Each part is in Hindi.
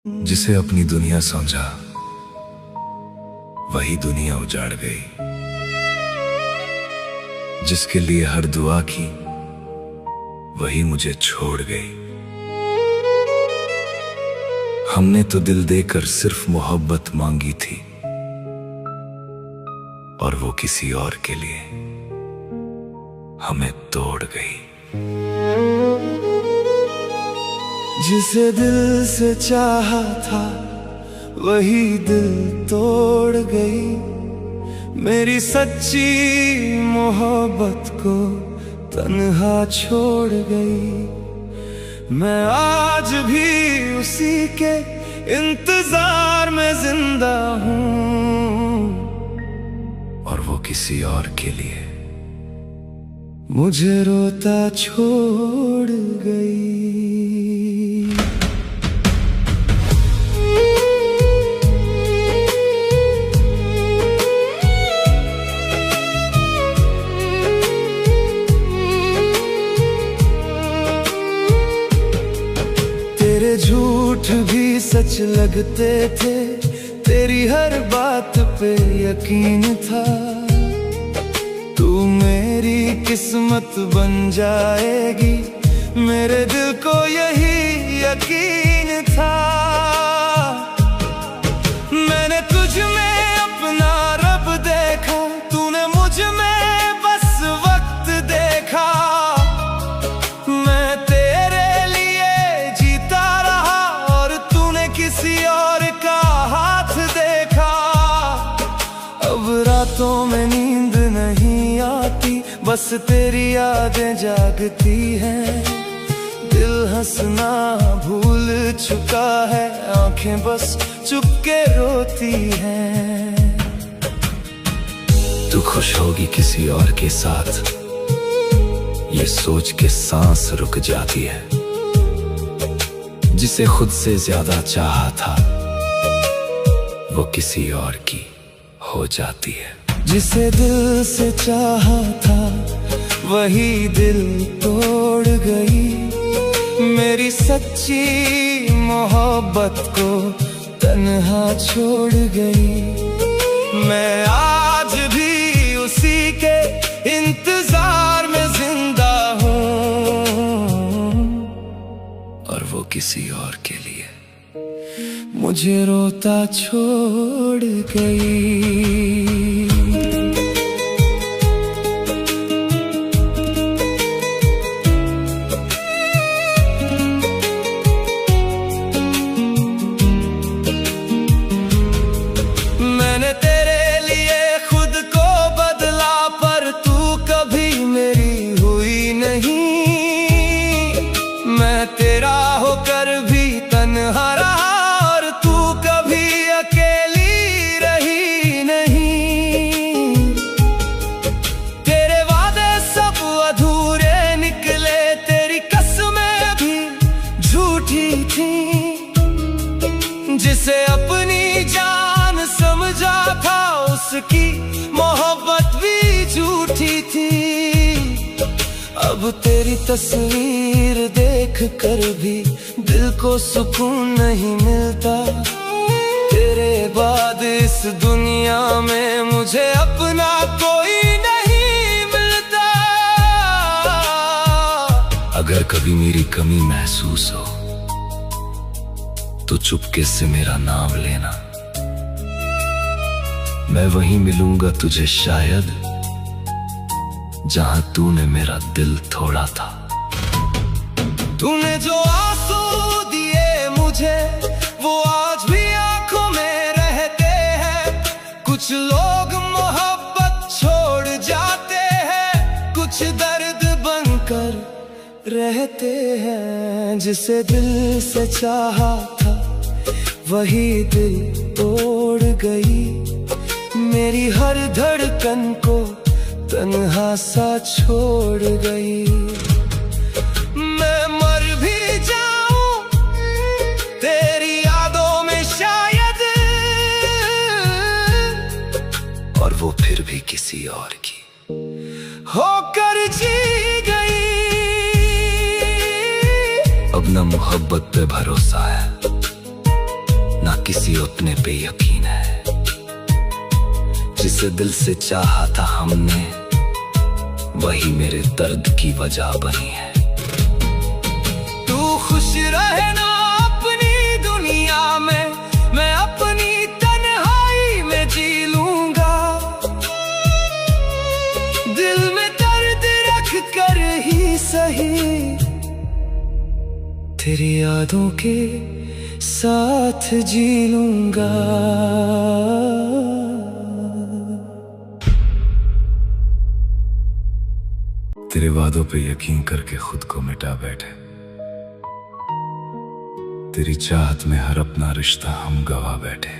जिसे अपनी दुनिया समझा वही दुनिया उजाड़ गई। जिसके लिए हर दुआ की वही मुझे छोड़ गई। हमने तो दिल देकर सिर्फ मोहब्बत मांगी थी और वो किसी और के लिए हमें तोड़ गई। जिसे दिल से चाहा था वही दिल तोड़ गई। मेरी सच्ची मोहब्बत को तन्हा छोड़ गई। मैं आज भी उसी के इंतजार में जिंदा हूँ और वो किसी और के लिए मुझे रोता छोड़ गई। तेरे झूठ भी सच लगते थे, तेरी हर बात पे यकीन था। तू मेरी किस्मत बन जाएगी, मेरे दिल को यही यकीन था। मैंने तुझ में अपना रब देखा, तूने मुझ में बस वक्त देखा। मैं तेरे लिए जीता रहा और तूने किसी और का हाथ देखा। अब रातों में नींद नहीं आती, बस तेरी यादें जागती हैं। दिल हंसना भूल चुका है, आंखें बस चुपके रोती हैं। तू खुश होगी किसी और के साथ, ये सोच के सांस रुक जाती है। जिसे खुद से ज्यादा चाहा था वो किसी और की हो जाती है। जिसे दिल से चाहा था वही दिल तोड़ गई। मेरी सच्ची मोहब्बत को तन्हा छोड़ गई। मैं आज भी उसी के इंतजार में जिंदा हूँ और वो किसी और के लिए मुझे रोता छोड़ गई। मैंने तेरे लिए खुद को बदला, पर तू कभी मेरी हुई नहीं। मैं तेरा होकर भी तन्हा रहा और तू कभी अकेली रही नहीं। तेरे वादे सब अधूरे निकले, तेरी कसमें भी झूठी थी। जिसे अपनी जान समझा था उसकी मोहब्बत भी झूठी थी। अब तेरी तस्वीर देख कर भी दिल को सुकून नहीं मिलता। तेरे बाद इस दुनिया में मुझे अपना कोई नहीं मिलता। अगर कभी मेरी कमी महसूस हो तो चुपके से मेरा नाम लेना। मैं वहीं मिलूंगा तुझे शायद जहां तूने मेरा दिल तोड़ा था। तूने जो आंसू दिए मुझे वो आज भी आंखों में रहते हैं। कुछ लोग मोहब्बत छोड़ जाते हैं, कुछ दर्द बनकर रहते हैं। जिसे दिल से चाहा था वही दिल तोड़ गई। मेरी हर धड़कन को तन्हा सा छोड़ गई। मैं मर भी जाऊं तेरी यादों में शायद, और वो फिर भी किसी और की होकर जी गई। अब न मोहब्बत पे भरोसा है किसी अपने पे यकीन है, जिसे दिल से चाहा था हमने वही मेरे दर्द की वजह बनी है। तू खुश रहे ना अपनी दुनिया में, मैं अपनी तन्हाई में जी लूंगा। दिल में दर्द रख कर ही सही तेरी यादों के साथ जी लूंगा। तेरे वादों पे यकीन करके खुद को मिटा बैठे, तेरी चाहत में हर अपना रिश्ता हम गवा बैठे।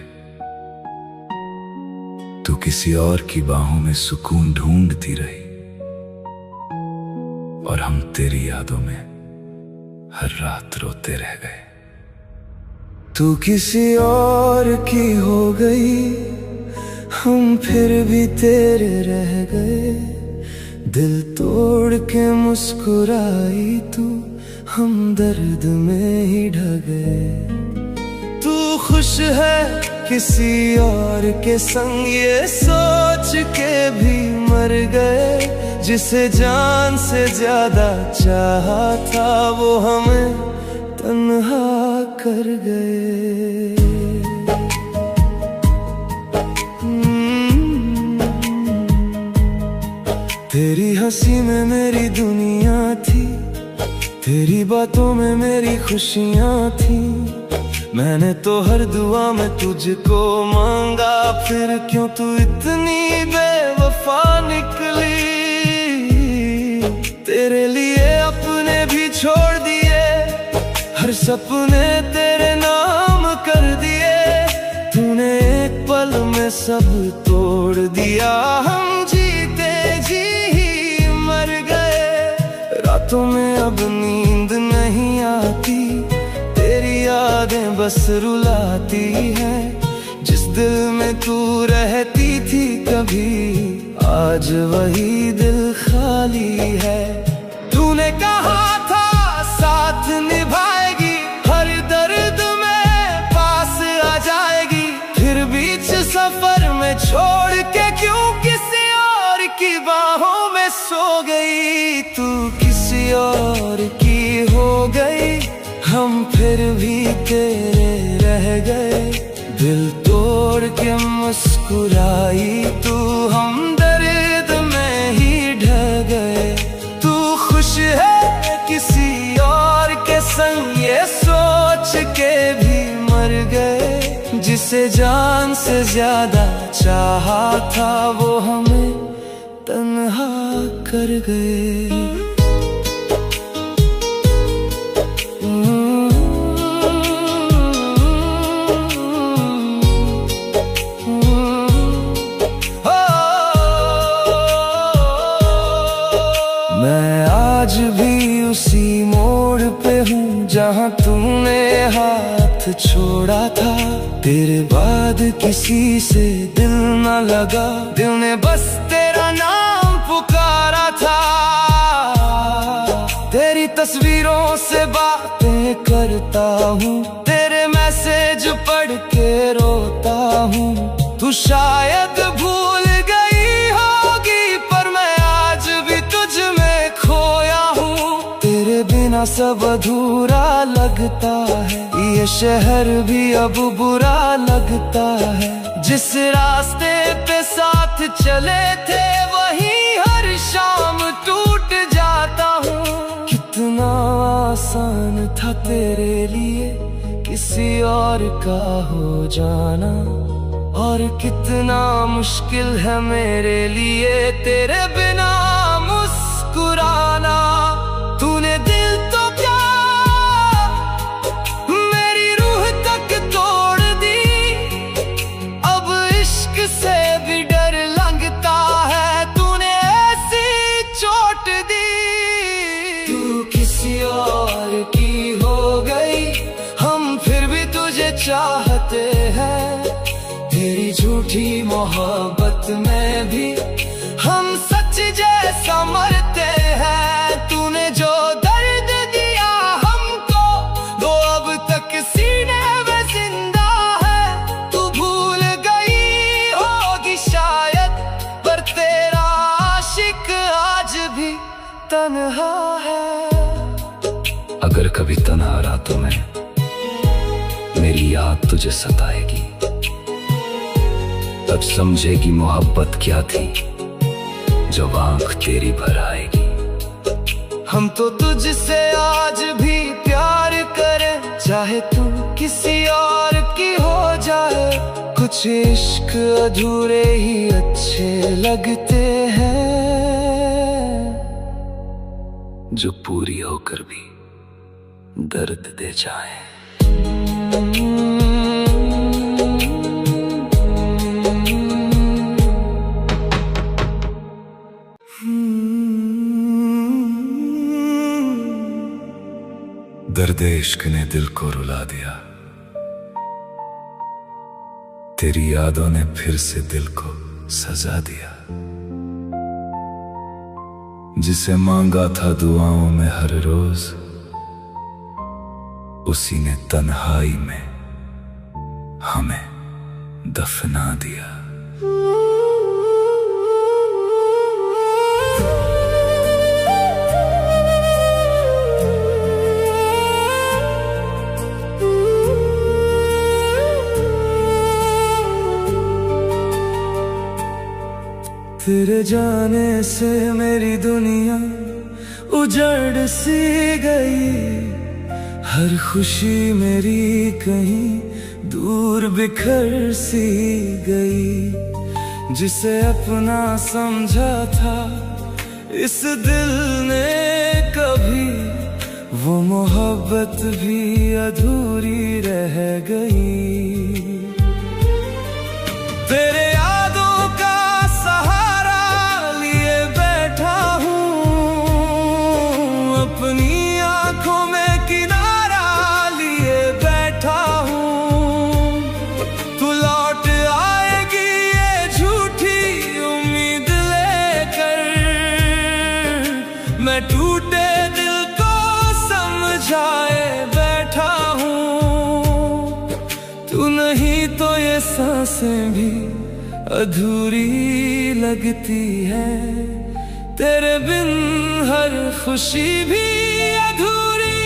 तू किसी और की बाहों में सुकून ढूंढती रही और हम तेरी यादों में हर रात रोते रह गए। तू किसी और की हो गई, हम फिर भी तेरे रह गए। दिल तोड़ के मुस्कुराई तू, हम दर्द में ही ढह गए। तू खुश है किसी और के संग, ये सोच के भी मर गए। जिसे जान से ज्यादा चाहा था वो हमें तन्हा कर गए। तेरी हंसी में मेरी दुनिया थी, तेरी बातों में मेरी खुशियां थी। मैंने तो हर दुआ में तुझको मांगा, फिर क्यों तू इतनी बेवफा निकली। तेरे लिए अपने भी छोड़ दिए, हर सपने तेरे नाम कर दिए। तूने एक पल में सब तोड़ दिया, हम जीते जी ही मर गए। रातों में अब नींद नहीं आती, तेरी यादें बस रुलाती है। जिस दिल में तू रहती थी कभी, आज वही दिल खाली है। तूने कहा था साथ निभाएगी, हर दर्द में पास आ जाएगी। फिर बीच सफर में छोड़ के क्यों किसी और की बाहों में सो गई। तू किसी और की हो गई, हम फिर भी तेरे रह गए। दिल तोड़ के मुस्कुराई तू, हम दर्द में ही ढह गए। तू खुश है किसी और के संग, ये सोच के भी मर गए। जिसे जान से ज्यादा चाहा था वो हमें तन्हा कर गए। मैं आज भी उसी मोड़ पे हूँ जहाँ तूने हाथ छोड़ा था। तेरे बाद किसी से दिल न लगा, दिल ने बस तेरा नाम पुकारा था। तेरी तस्वीरों से बातें करता हूँ, तेरे मैसेज पढ़ के रोता हूँ। तू शायद भूल गई होगी पर मैं आज भी तुझ में खोया हूँ। तेरे बिना सब अधूरा लगता है, ये शहर भी अब बुरा लगता है। जिस रास्ते पे साथ चले थे वही हर शाम टूट जाता हूँ। कितना आसान था तेरे लिए किसी और का हो जाना, और कितना मुश्किल है मेरे लिए तेरे बिना मुस्कुराना। तूने दिल तो क्या मेरी रूह तक तोड़ दी, अब इश्क से भी डर लगता है। तूने ऐसी चोट दी, तू किसी और की हो गई, हम फिर भी तुझे चाहते हैं। तेरी झूठी मोहब्बत में भी हम सच जैसा मरते हैं। तूने जो दर्द दिया हमको वो अब तक सीने में जिंदा है। अगर कभी तन्हा रातों में मेरी याद तुझे सताएगी, तब समझेगी मोहब्बत क्या थी जब आंख तेरी भर आएगी। हम तो तुझसे आज भी प्यार करें, चाहे तू किसी और की हो जाए। कुछ इश्क अधूरे ही अच्छे लगते हैं, जो पूरी होकर भी दर्द दे जाए। दर्द इश्क ने दिल को रुला दिया, तेरी यादों ने फिर से दिल को सजा दिया। जिसे मांगा था दुआओं में हर रोज, उसी ने तन्हाई में हमें दफना दिया। तेरे जाने से मेरी दुनिया उजड़ सी गई, हर खुशी मेरी कहीं दूर बिखर सी गई। जिसे अपना समझा था इस दिल ने कभी, वो मोहब्बत भी अधूरी रह गई। तेरे अपनी आंखों में किनारा लिए बैठा हूँ, तू लौट आएगी ये झूठी उम्मीद लेकर। मैं टूटे दिल को समझाए बैठा हूँ, तू नहीं तो ये सांसें भी अधूरी लगती है। तेरे बिन हर खुशी भी अधूरी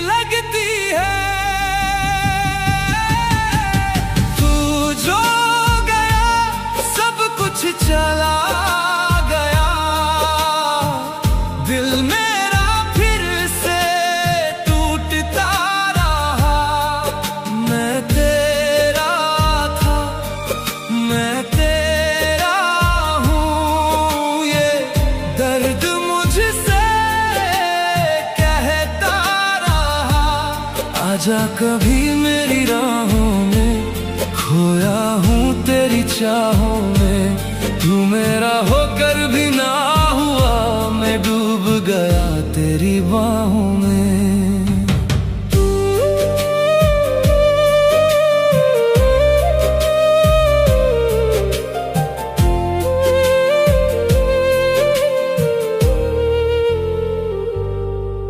लगती है। तू जो गया सब कुछ चला गया, दिल मेरा फिर से टूटता रहा। मैं तेरा था, मैं तेरा हूँ, ये दर्द मुझसे कहता रहा। आजा कभी मेरी राहों में, खोया हूँ तेरी चाहों में। तू मेरा होकर भी ना हुआ, मैं डूब गया तेरी बाहों में।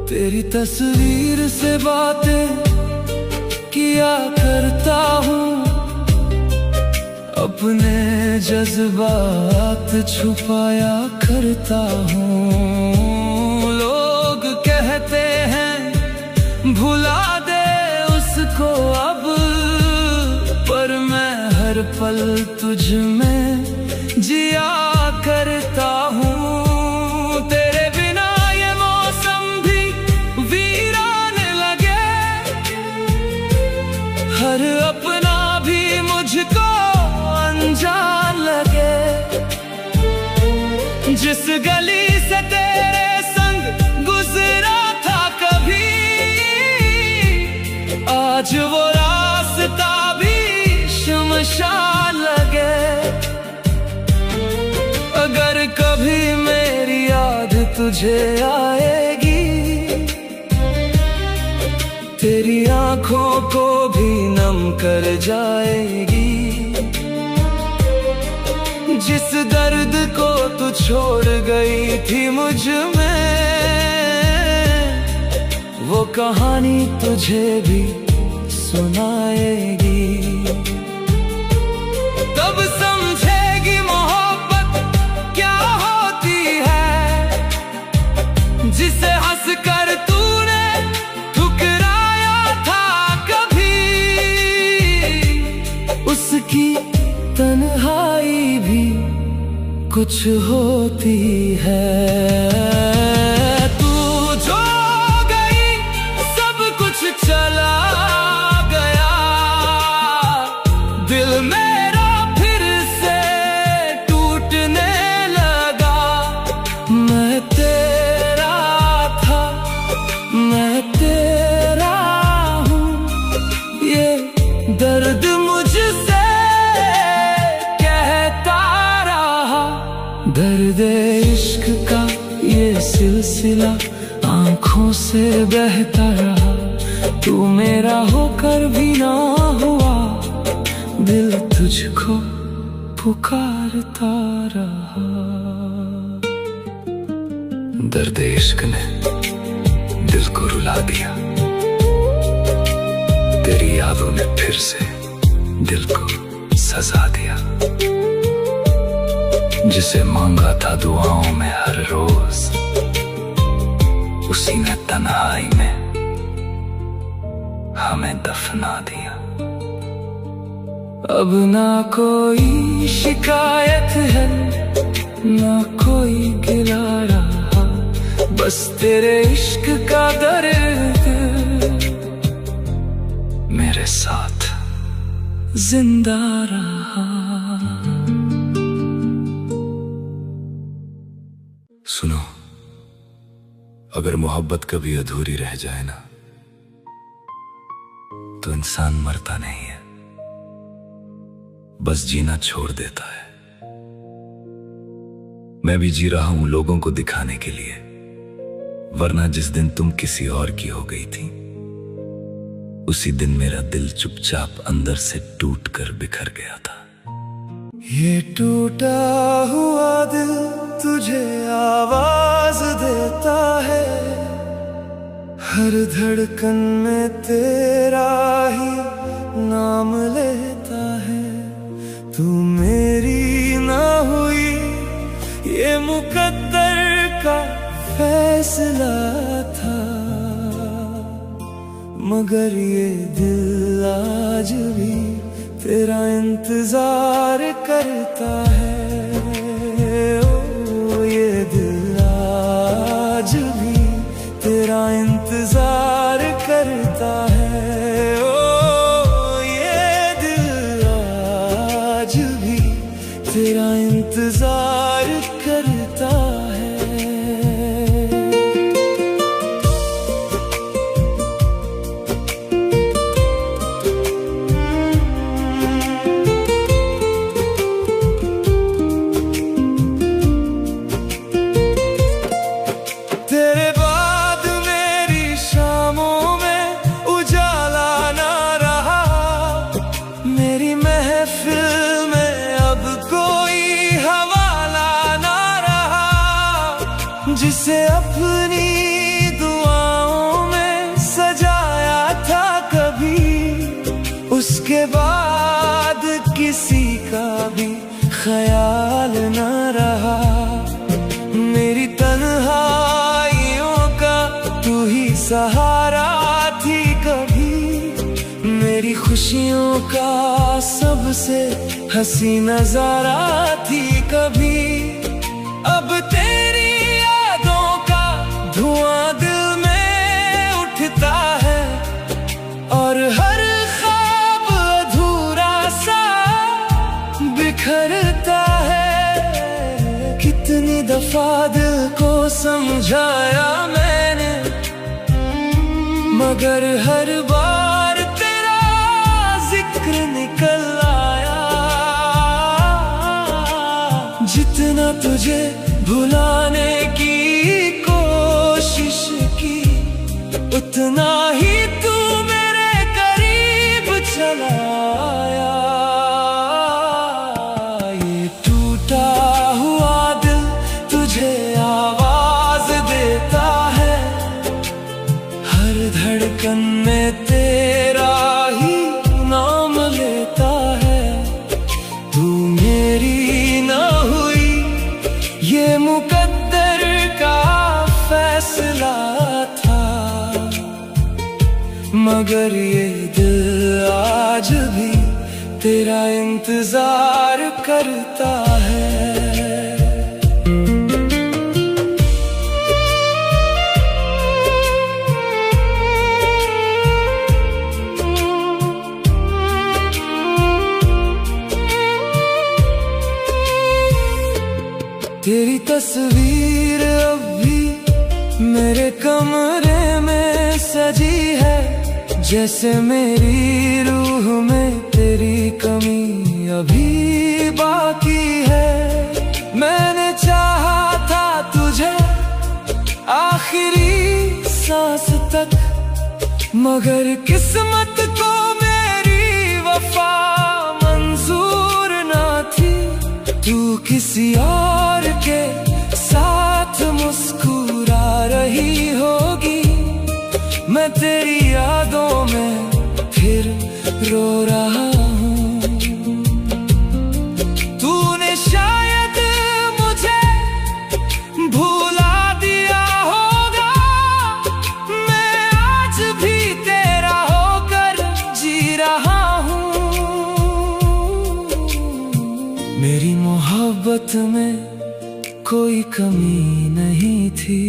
तेरी तस्वीर से बातें किया करता हूँ, अपने जज्बात छुपाया करता हूँ। लोग कहते हैं भुला दे उसको अब, पर मैं हर पल तुझ में जिया करता हूँ। हर अपना भी मुझको अनजान लगे, जिस गली से तेरे संग गुजरा था कभी, आज वो रास्ता भी शमशान लगे। अगर कभी मेरी याद तुझे आएगी, तेरी आंखों को भी नम कर जाएगी। जिस दर्द को तू छोड़ गई थी मुझ में, वो कहानी तुझे भी सुनाएगी। तब समझेगी मोहब्बत क्या होती है, जिसे हंस कर तूने कुछ होती है। तू जो गई सब कुछ चला गया, दिल मेरा फिर से टूटने लगा। मैं तेरा था, मैं तेरा हूँ, ये दर्द मुझसे दर्द इश्क का ये सिलसिला आंखों से बहता रहा। तू मेरा होकर भी ना हुआ, दिल तुझको पुकारता रहा। दर्द इश्क ने दिल को रुला दिया, तेरी यादों ने फिर से दिल को सजा दिया। जिसे मांगा था दुआओं में हर रोज, उसी ने तन्हाई में हमें दफना दिया। अब ना कोई शिकायत है, ना कोई गिला रहा, बस तेरे इश्क का दर्द मेरे साथ जिंदा रहा। सुनो, अगर मोहब्बत कभी अधूरी रह जाए ना, तो इंसान मरता नहीं है, बस जीना छोड़ देता है। मैं भी जी रहा हूं लोगों को दिखाने के लिए, वरना जिस दिन तुम किसी और की हो गई थी, उसी दिन मेरा दिल चुपचाप अंदर से टूट कर बिखर गया था। ये टूटा हुआ दिल तुझे आवाज देता है, हर धड़कन में तेरा ही नाम लेता है। तू मेरी ना हुई, ये मुकद्दर का फैसला था, मगर ये दिल आज भी तेरा इंतजार करता है। ओ ये दिल आज भी तेरा इंतजार करता है। ओ ये दिल आज भी तेरा इंतजार करता है। जिसे अपनी दुआओं में सजाया था कभी, उसके बाद किसी का भी ख्याल न रहा। मेरी तन्हाइयों का तू ही सहारा थी कभी, मेरी खुशियों का सबसे हंसी नजारा थी कभी। अब तेरी धुआं दिल में उठता है, और हर ख्वाब अधूरा सा बिखरता है। कितनी दफा दिल को समझाया मैंने, मगर हर बार तेरा जिक्र निकल आया। जितना तुझे भुलाने की कोशिश की, उतना ही तू मेरे करीब चला आया। ये टूटा हुआ दिल तुझे आवाज देता है, हर धड़कन में तेरा ही नाम लेता है। तू मेरी ना हुई, ये मुकद्दर का फैसला था, मगर ये दिल आज भी तेरा इंतजार करता है। तेरी तस्वीर अब भी मेरे कमरे में सजी है, जैसे मेरी रूह में तेरी कमी अभी बाकी है। मैंने चाहा था तुझे आखिरी सांस तक, मगर किस्मत को मेरी वफा मंजूर ना थी। तू किसी और के साथ मुस्कुरा रही होगी, मैं तेरी यादों में फिर रो रहा हूँ। तूने शायद मुझे भुला दिया होगा, मैं आज भी तेरा होकर जी रहा हूँ। मेरी मोहब्बत में कोई कमी नहीं थी,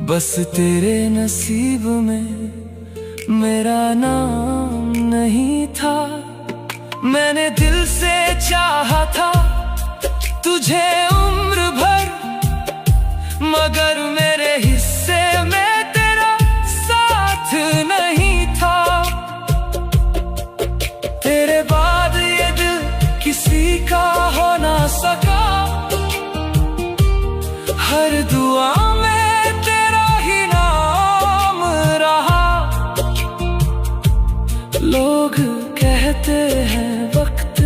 बस तेरे नसीब में मेरा नाम नहीं था। मैंने दिल से चाहा था तुझे उम्र भर, मगर मेरे हिस्से में तेरा साथ नहीं था। तेरे बाद ये दिल किसी का हो ना सका, हर दुआ में तेरा ही नाम रहा। लोग कहते हैं वक्त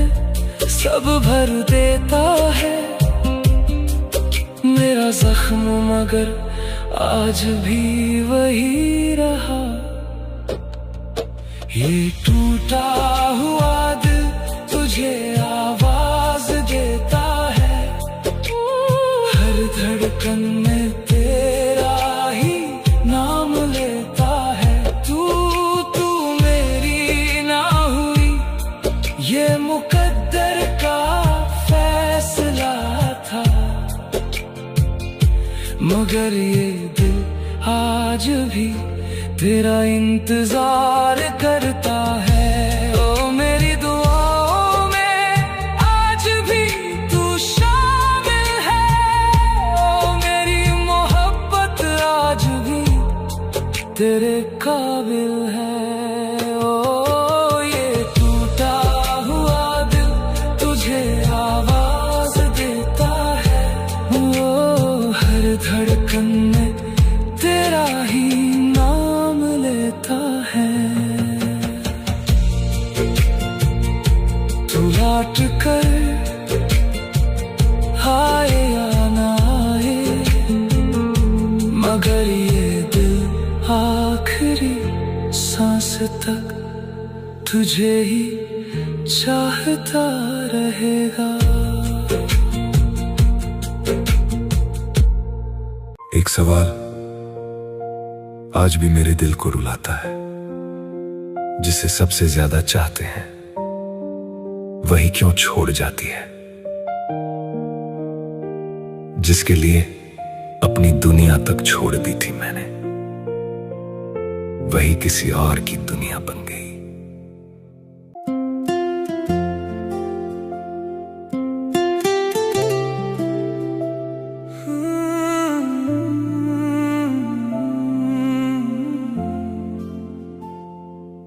सब भर देता है मेरा जख्म, मगर आज भी वही रहा। ये टूटा हुआ दिल तुझे आवाज देता है, हर धड़कन में तेरा ही नाम लेता है। तू मेरी ना हुई, ये मुकद्दर का फैसला था, मगर ये दिल आज भी तेरा इंतजार करता है। ओ मेरी दुआओं में आज भी तू शामिल है, ओ मेरी मोहब्बत आज भी तेरे काबिल है। ओ ये टूटा हुआ दिल तुझे आवाज देता है, ओ हर धड़कन में तेरा ही नाम लेता है। तू लौट कर आए या ना आए, मगर ये दिल आखिरी सांस तक तुझे ही चाहता रहेगा। एक सवाल आज भी मेरे दिल को रुलाता है, जिसे सबसे ज्यादा चाहते हैं वही क्यों छोड़ जाती है। जिसके लिए अपनी दुनिया तक छोड़ दी थी मैंने, वही किसी और की दुनिया बन गई।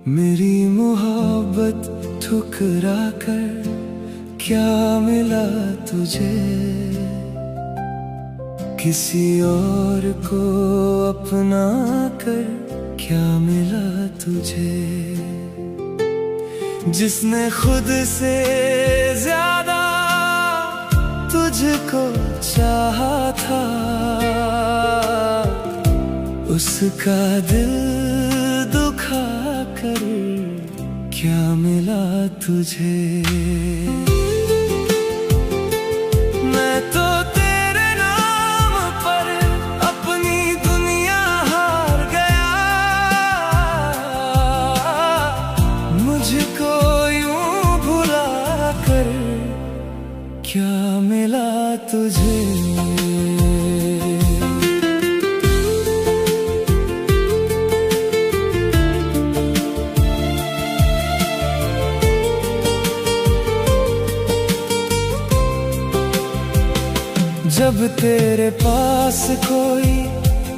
मेरी मोहब्बत ठुकरा कर क्या मिला तुझे, किसी और को अपना कर क्या मिला तुझे। जिसने खुद से ज्यादा तुझको चाहा था, उसका दिल दुखा कर क्या मिला तुझे। मैं तो तेरे नाम पर अपनी दुनिया हार गया, मुझको यूं भुला कर क्या मिला तुझे। जब तेरे पास कोई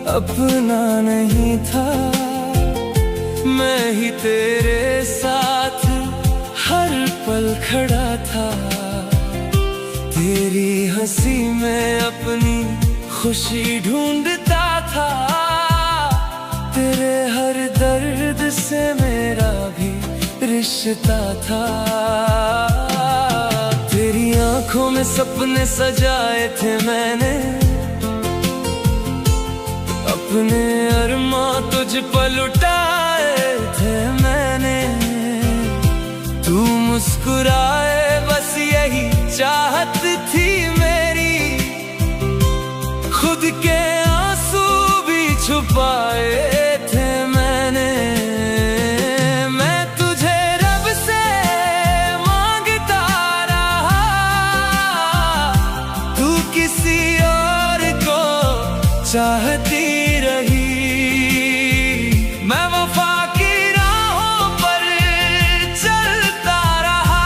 अपना नहीं था, मैं ही तेरे साथ हर पल खड़ा था। तेरी हंसी में अपनी खुशी ढूंढता था, तेरे हर दर्द से मेरा भी रिश्ता था। तेरी आंखों में सपने सजाए थे मैंने, अपने अरमां तुझ पर लुटाए थे मैंने। तू मुस्कुराए बस यही चाहत थी मेरी, खुद के आंसू भी छुपाए थे मैंने। मैं तुझे रब से मांगता रहा, तू किसी और को चाहती रही। मैं वफा की राहों पर चलता रहा,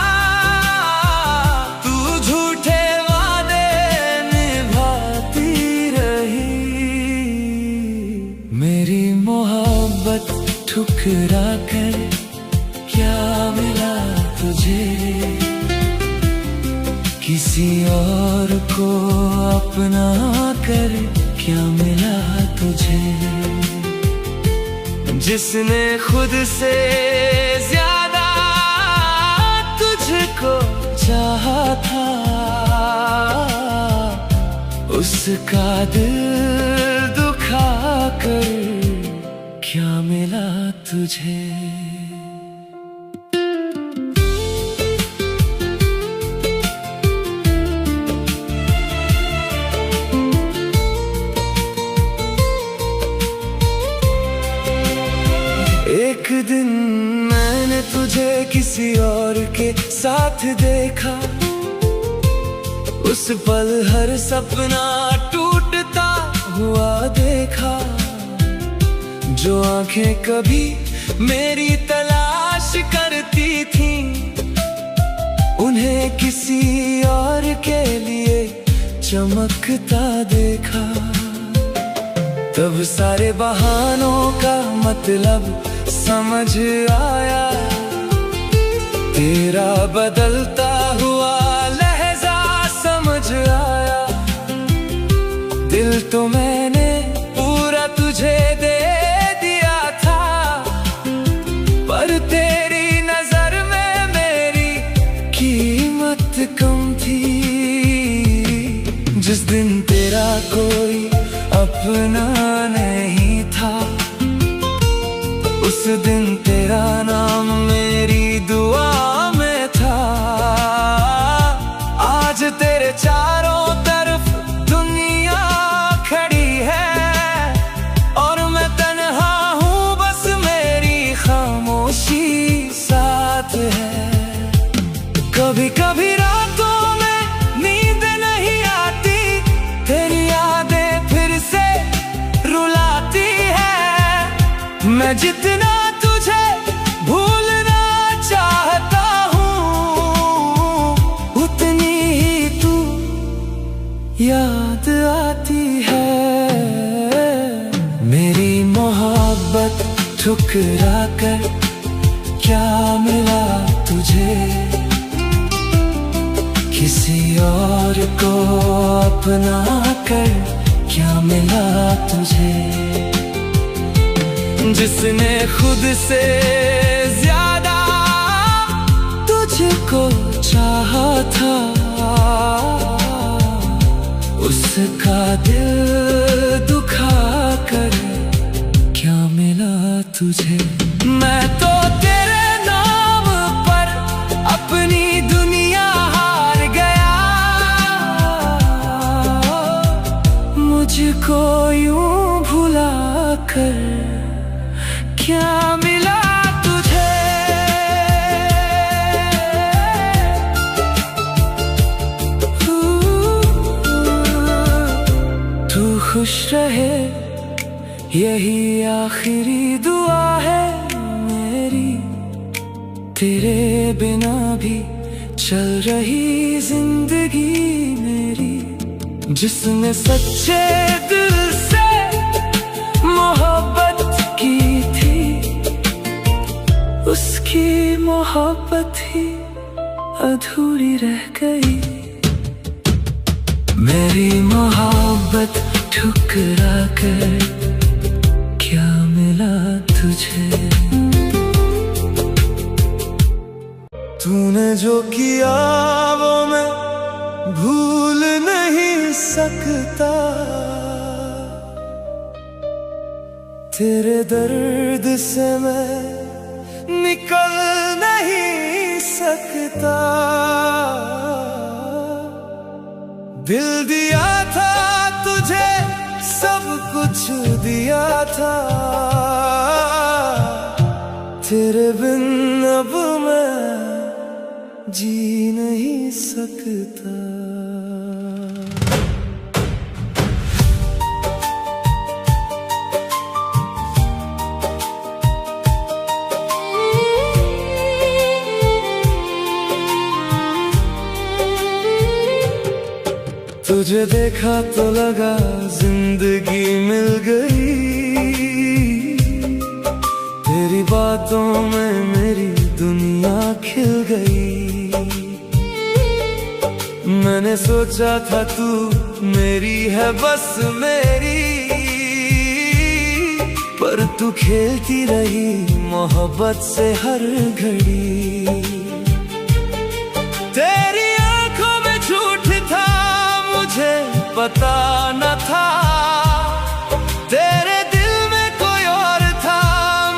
तू झूठे वादे निभाती रही। मेरी मोहब्बत ठुकरा कर क्या मिला तुझे, किसी और को अपना कर क्या मिला तुझे। जिसने खुद से ज्यादा तुझको चाहा था, उसका दिल दुखा कर क्या मिला तुझे। एक दिन मैंने तुझे किसी और के साथ देखा, उस पल हर सपना टूटता हुआ देखा। जो आंखें कभी मेरी तलाश करती थीं, उन्हें किसी और के लिए चमकता देखा। तब सारे बहानों का मतलब समझ आया, तेरा बदलता हुआ लहजा समझ आया। दिल तो मैंने पूरा तुझे दे दिया था, पर तेरी नजर में मेरी कीमत कम थी। जिस दिन तेरा कोई अपना नहीं था, उस दिन तेरा नाम मेरी दुआ में था। आज तेरे चारों तरफ दुनिया खड़ी है, और मैं तन्हा हूँ बस मेरी खामोशी साथ है। कभी कभी रातों में नींद नहीं आती, तेरी यादें फिर से रुलाती है। मैं जितना तुझे भूलना चाहता हूँ, उतनी ही तू याद आती है। मेरी मोहब्बत ठुकरा कर क्या मिला तुझे, किसी और को अपना कर क्या मिला तुझे। जिसने खुद से ज्यादा तुझको चाहा था, उसका दिल दुखा कर क्या मिला तुझे। मैं तो तेरे नाम पर अपनी दुनिया हार गया, मुझको यूं भुला कर क्या मिला तुझे। तू खुश रहे यही आखिरी दुआ है मेरी, तेरे बिना भी चल रही जिंदगी मेरी। जिसने सच्चे दिल से मोहब्बत की थी, उसकी मोहब्बत ही अधूरी रह गई। मेरी मोहब्बत ठुकरा कर क्या मिला तुझे? तूने जो किया वो मैं भूल नहीं सकता, तेरे दर्द से मैं निकल नहीं सकता। दिल दिया था तुझे, सब कुछ दिया था, तेरे बिन अब मैं जी नहीं सकता। तुझे देखा तो लगा जिंदगी मिल गई, तेरी बातों में मेरी दुनिया खिल गई। मैंने सोचा था तू मेरी है बस मेरी, पर तू खेलती रही मोहब्बत से हर घड़ी। तेरी आंखों में झूठ था मुझे पता न था, तेरे दिल में कोई और था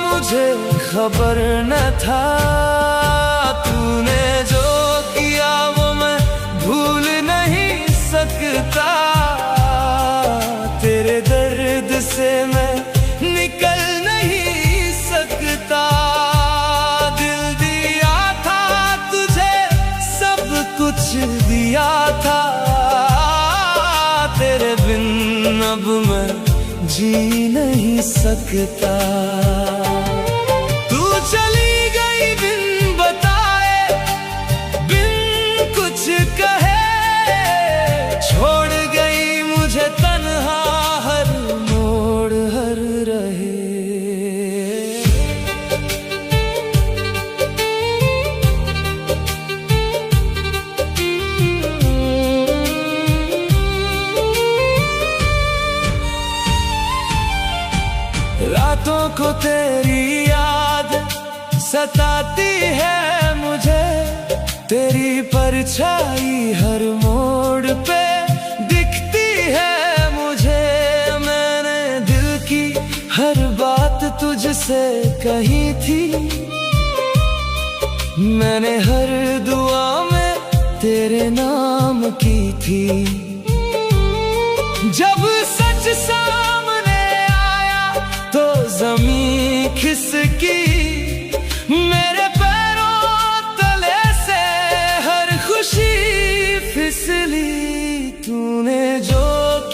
मुझे खबर न था। तूने जो किया वो मैं भूल नहीं सकता, तेरे दर्द से मैं निकल नहीं सकता। दिल दिया था तुझे, सब कुछ दिया था, तेरे बिन अब मैं जी नहीं सकता। तू चली गई बिन बताए, बिन कुछ कहे, छोड़ गई मुझे तन्हा हर मोड़ हर रहे। रातों को तेरी याद सताती है मुझे, तेरी परछाई हर मोड़ पे दिखती है मुझे। मैंने दिल की हर बात तुझसे कही थी, मैंने हर दुआ में तेरे नाम की थी। जब सच सामने आया तो ज़मीं खिसकी, मेरे पैरों तले से हर खुशी फिसली। तूने जो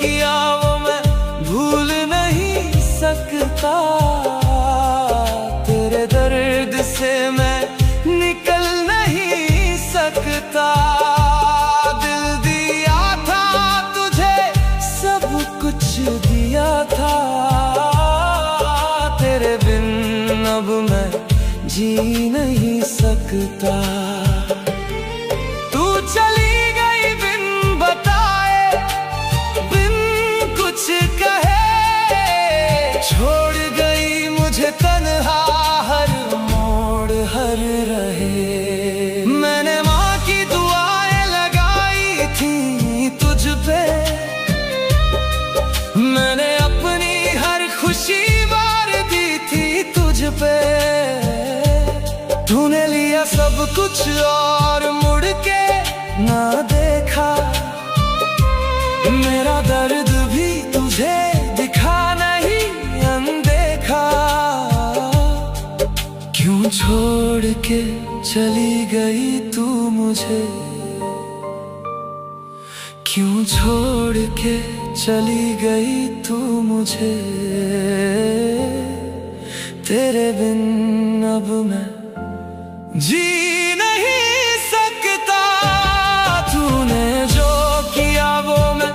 किया वो मैं भूल नहीं सकता, तेरे दर्द से मैं निकल नहीं सकता। दिल दिया था तुझे, सब कुछ दिया था, तेरे बिन अब मैं जी नहीं सकता। तू चली गई बिन बताए, बिन कुछ कहे, छोड़ गई मुझे तन्हा हर मोड़ हर रहे। मैंने माँ की दुआएं लगाई थी तुझ पे, मैंने अपनी हर खुशी वार दी थी तुझ पे। तूने लिया सब कुछ और मुड़ के ना देखा, मेरा दर्द भी तुझे दिखा नहीं अनदेखा। क्यों छोड़ के चली गई तू मुझे, क्यों छोड़ के चली गई तू मुझे, तेरे बिन अब मैं जी नहीं सकता। तूने जो किया वो मैं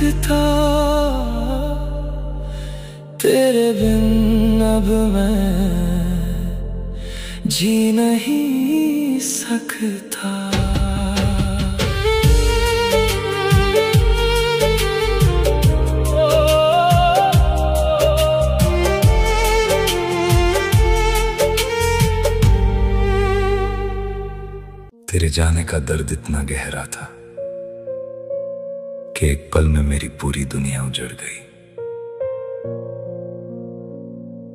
सकता, तेरे बिन अब मैं जी नहीं सकता। तेरे जाने का दर्द इतना गहरा था कि एक पल में मेरी पूरी दुनिया उजड़ गई।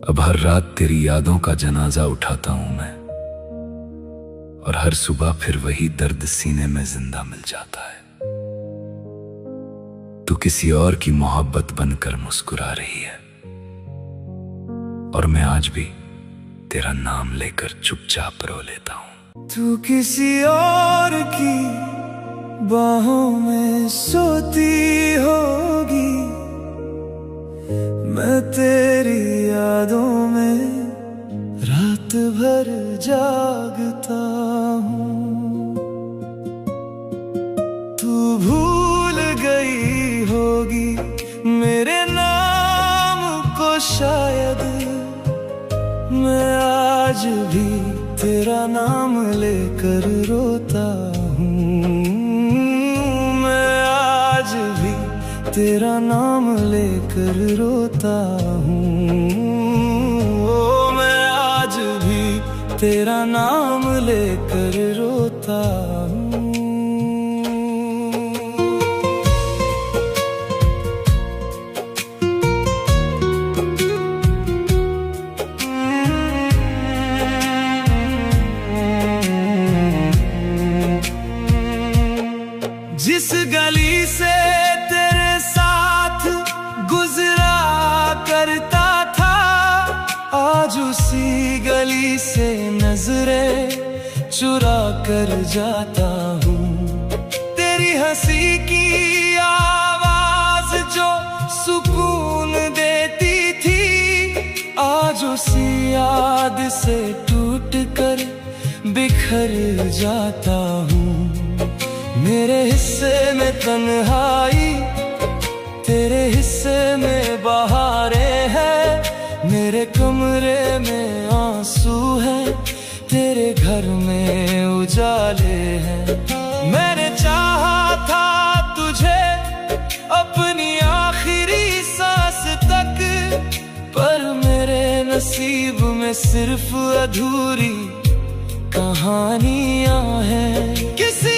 अब हर रात तेरी यादों का जनाजा उठाता हूं मैं, और हर सुबह फिर वही दर्द सीने में जिंदा मिल जाता है। तू किसी और की मोहब्बत बनकर मुस्कुरा रही है, और मैं आज भी तेरा नाम लेकर चुपचाप रो लेता हूं। तू किसी और की बाहों में सोती होगी, मैं तेरी यादों में रात भर जागता हूँ। तू भूल गई होगी मेरे नाम को शायद, मैं आज भी तेरा नाम लेकर रोता हूँ। मैं आज भी तेरा नाम लेकर रोता हूँ। ओ मैं आज भी तेरा नाम लेकर रोता हूँ। जिस गली से तेरे साथ गुजरा करता था, आज उसी गली से नजरें चुरा कर जाता हूँ। तेरी हंसी की आवाज जो सुकून देती थी, आज उसी याद से टूट कर बिखर जाता हूँ। मेरे हिस्से में तन्हाई, तेरे हिस्से में बहारें हैं। मेरे कमरे में आंसू हैं, तेरे घर में उजाले हैं। मैंने चाहा था तुझे अपनी आखिरी सांस तक, पर मेरे नसीब में सिर्फ अधूरी कहानियां हैं। किसी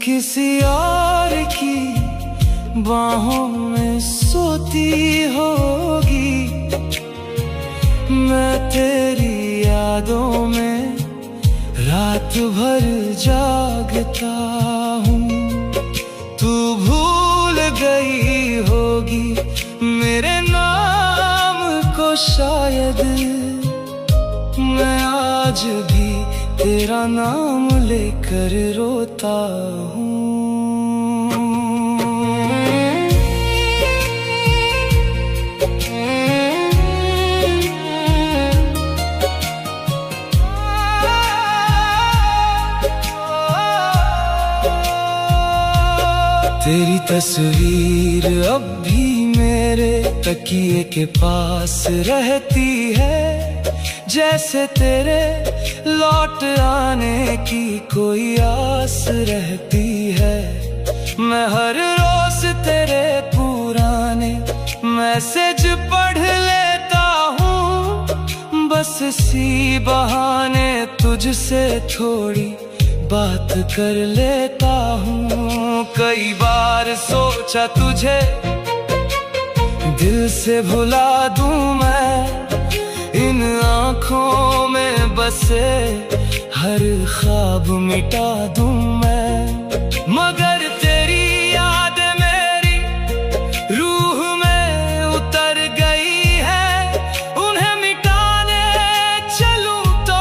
किसी और की बाहों में सोती होगी, मैं तेरी यादों में रात भर जागता हूँ। तू भूल गई होगी मेरे नाम को शायद, मैं आज भी तेरा नाम लेकर रोता हूँ। तेरी तस्वीर अब भी मेरे तकिए के पास रहती है, जैसे तेरे लौट आने की कोई आस रहती है। मैं हर रोज तेरे पुराने मैसेज पढ़ लेता हूँ, बस इसी बहाने तुझसे थोड़ी बात कर लेता हूँ। कई बार सोचा तुझे दिल से भुला दूँ मैं, इन आँखों में बसे हर ख्वाब मिटा दूँ मैं, मगर तेरी याद मेरी रूह में उतर गई है। उन्हें मिटाने चलूं तो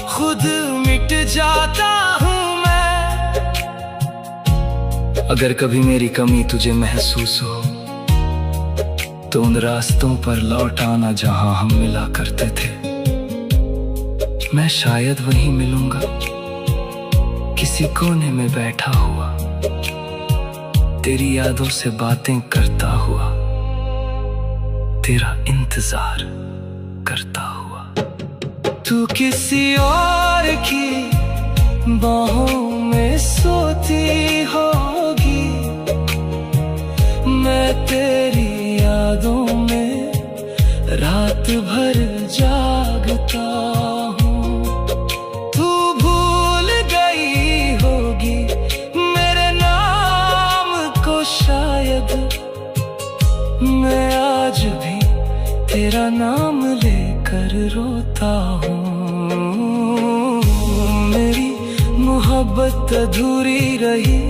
खुद मिट जाता हूँ मैं। अगर कभी मेरी कमी तुझे महसूस हो तो उन रास्तों पर लौट आना जहां हम मिला करते थे। मैं शायद वहीं मिलूंगा, किसी कोने में बैठा हुआ, तेरी यादों से बातें करता हुआ, तेरा इंतजार करता हुआ। तू किसी और की बाहों में सोती होगी, मैं तेरी यादों में रात भर जागता हूँ। तू भूल गई होगी मेरे नाम को शायद, मैं आज भी तेरा नाम लेकर रोता हूँ। मेरी मोहब्बत अधूरी रही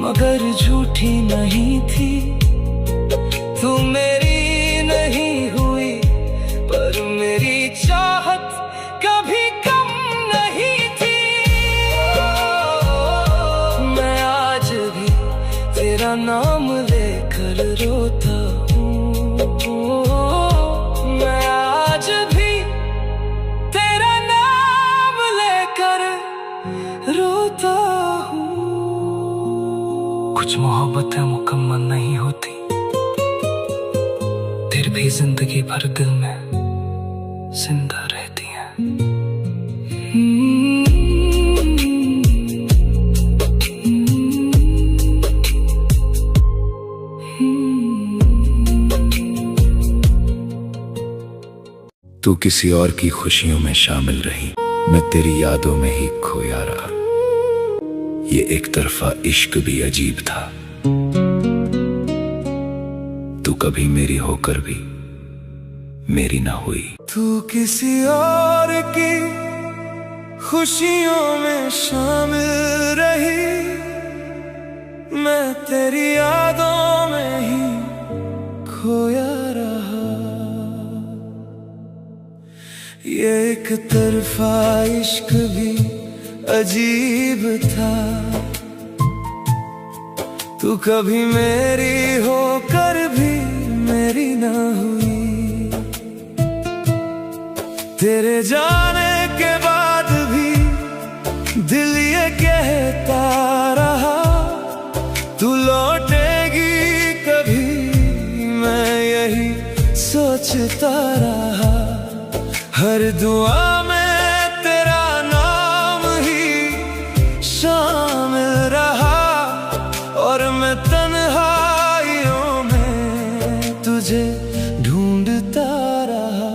मगर झूठी नहीं थी। तू मेरी नहीं हुई पर मेरी चाहत कभी कम नहीं थी। मैं आज भी तेरा नाम लेकर रोता हूँ। मैं आज भी तेरा नाम लेकर रोता हूँ। कुछ मोहब्बतें मुकम्मल नहीं होती, फिर भी जिंदगी भर दिल में जिंदा रहती है। तू किसी और की खुशियों में शामिल रही, मैं तेरी यादों में ही खोया रहा। ये एक तरफा इश्क भी अजीब था, तू कभी मेरी होकर भी मेरी ना हुई। तू किसी और की खुशियों में शामिल रही, मैं तेरी यादों में ही खोया रहा। ये एक तरफा इश्क भी अजीब था, तू कभी मेरी होकर भी मेरी ना हुई। तेरे जाने के बाद भी दिल ये कहता रहा, तू लौटेगी कभी, मैं यही सोचता रहा। हर दुआ में तेरा नाम ही शामिल रहा, और मैं तन्हाइयों में तुझे ढूंढता रहा।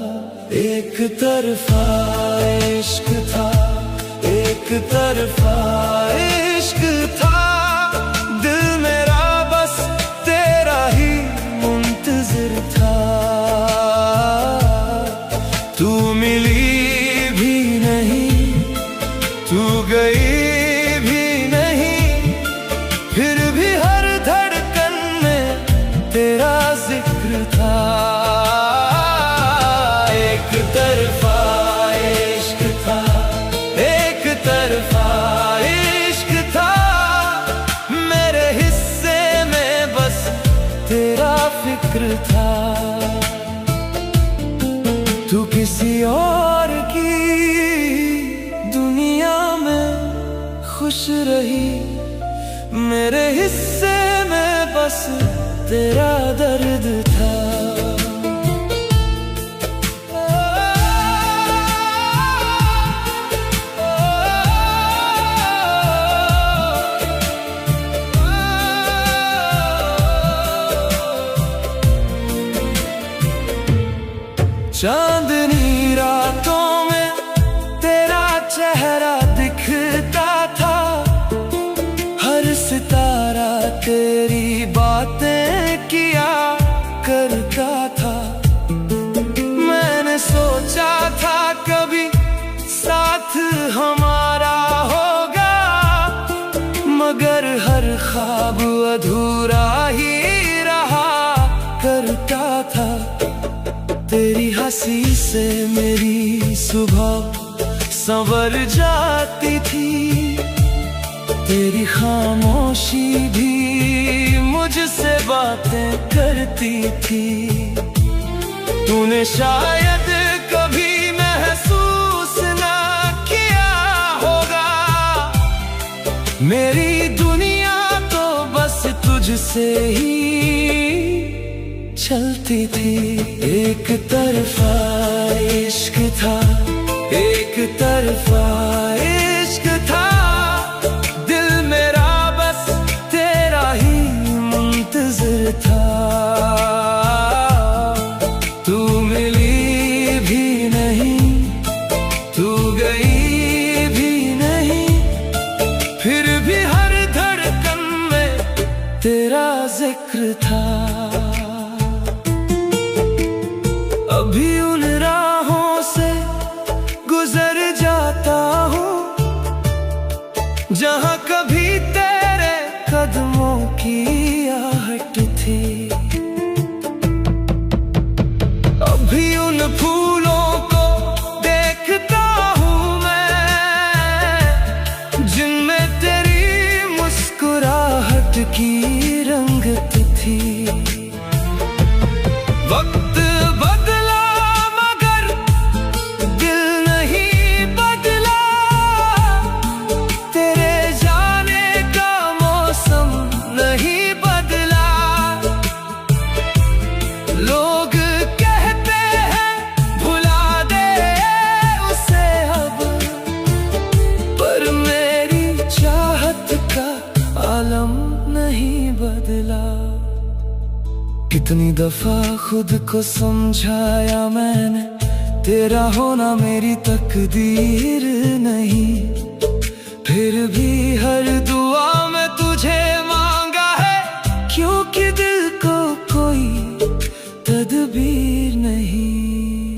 एक तरफा इश्क था, एक तरफा इश्क था, दिल मेरा बस तेरा ही मुंतजिर था। तू मिली भी नहीं, तू गई भी नहीं, फिर भी हर धड़कन में तेरा जिक्र था। एक तरफा इश्क था, एक तरफा इश्क था, मेरे हिस्से में बस तेरा फिक्र था। तू किसी और की दुनिया में खुश रही, मेरे हिस्से में बस तेरा दर्द था। चांदनी रातों में तेरा चेहरा दिखता था, हर सितारा तेरी बातें किया करता था। मैंने सोचा था कभी साथ हमारा होगा, मगर हर ख्वाब अधूरा ही रहा करता था। तेरी हंसी से मेरी सुबह संवर जाती थी, तेरी खामोशी भी बातें करती थी। तूने शायद कभी महसूस ना किया होगा, मेरी दुनिया तो बस तुझसे ही चलती थी। एक तरफा इश्क था, एक तरफा इश्क था, दिल मेरा बस तेरा ही मुंतज़िर था। तू मिली भी नहीं, तू गई भी नहीं, फिर भी हर धड़कन में तेरा जिक्र था। अभी उन राहों से गुजर जाता हूँ जहाँ कभी तेरे कदमों की आहट थी। अभी उन फूलों को देखता हूँ मैं, जिनमें तेरी मुस्कुराहट की रंगत थी। वक्त बदला मगर दिल नहीं बदला, तेरे जाने का मौसम नहीं बदला। लोग कहते हैं भुला दे उसे अब, पर मेरी चाहत का आलम नहीं बदला। कितनी दफा खुद को समझाया मैंने, तेरा होना मेरी तकदीर नहीं, फिर भी हर दुआ में तुझे मांगा है, क्योंकि दिल को कोई तदबीर नहीं।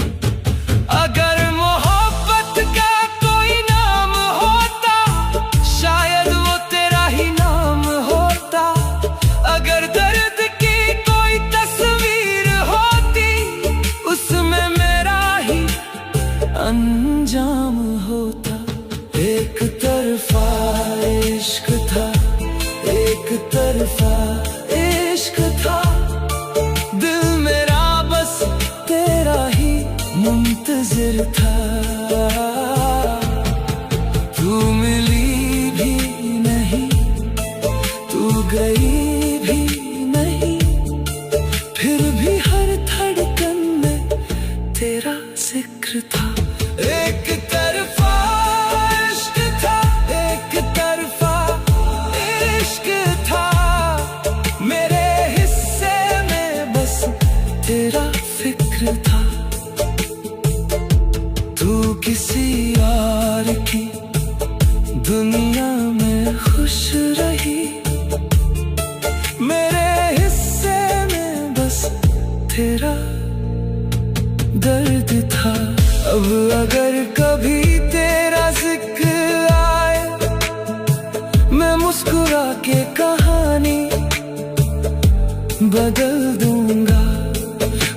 अगर मोहब्बत का कोई नाम होता, शायद वो तेरा ही नाम होता। अगर दर्द की कोई तस्वीर होती, उसमें मेरा ही अंजाम होता। एक तरफा इश्क था, एक तरफा इश्क था, दिल मेरा बस तेरा ही मुंतज़िर था। तू मिली भी नहीं, तू गई भी नहीं, फिर भी हर धड़कन में तेरा जिक्र था। एक तरफा इश्क था, एक तरफा इश्क था, मेरे हिस्से में बस तेरा फिक्र था। तू किसी और की दुनिया में खुश रही, मेरे हिस्से में बस तेरा दर्द था। अब अगर कभी तेरा जिक्र आए, मैं मुस्कुरा के कहानी बदल दूंगा,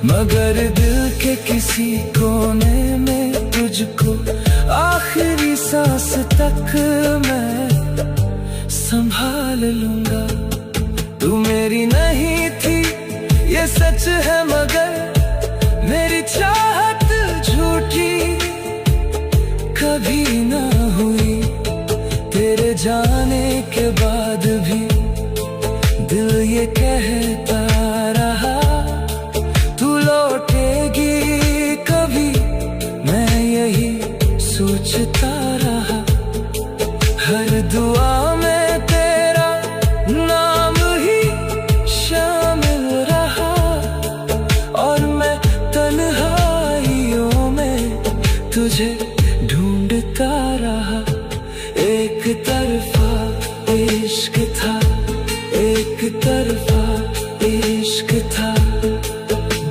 मगर दिल के किसी कोने में तुझको आखिरी सांस तक मैं संभाल लूंगा। तू मेरी नहीं थी ये सच है, मगर मेरी चाहत झूठी कभी ना हुई। तेरे जाने के बाद भी दिल ये कहता रहा, तू लौटेगी कभी, मैं यही सोचता रहा। हर दुआ में तेरा नाम ही शामिल रहा, और मैं तन्हाइयों में तुझे ढूंढता रहा। एक तरफा इश्क था, एक तरफा इश्क था,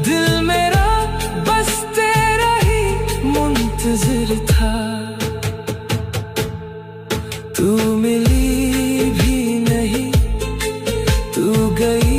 दिल मेरा बस तेरा ही मुंतज़िर था। तू मिली भी नहीं, तू गई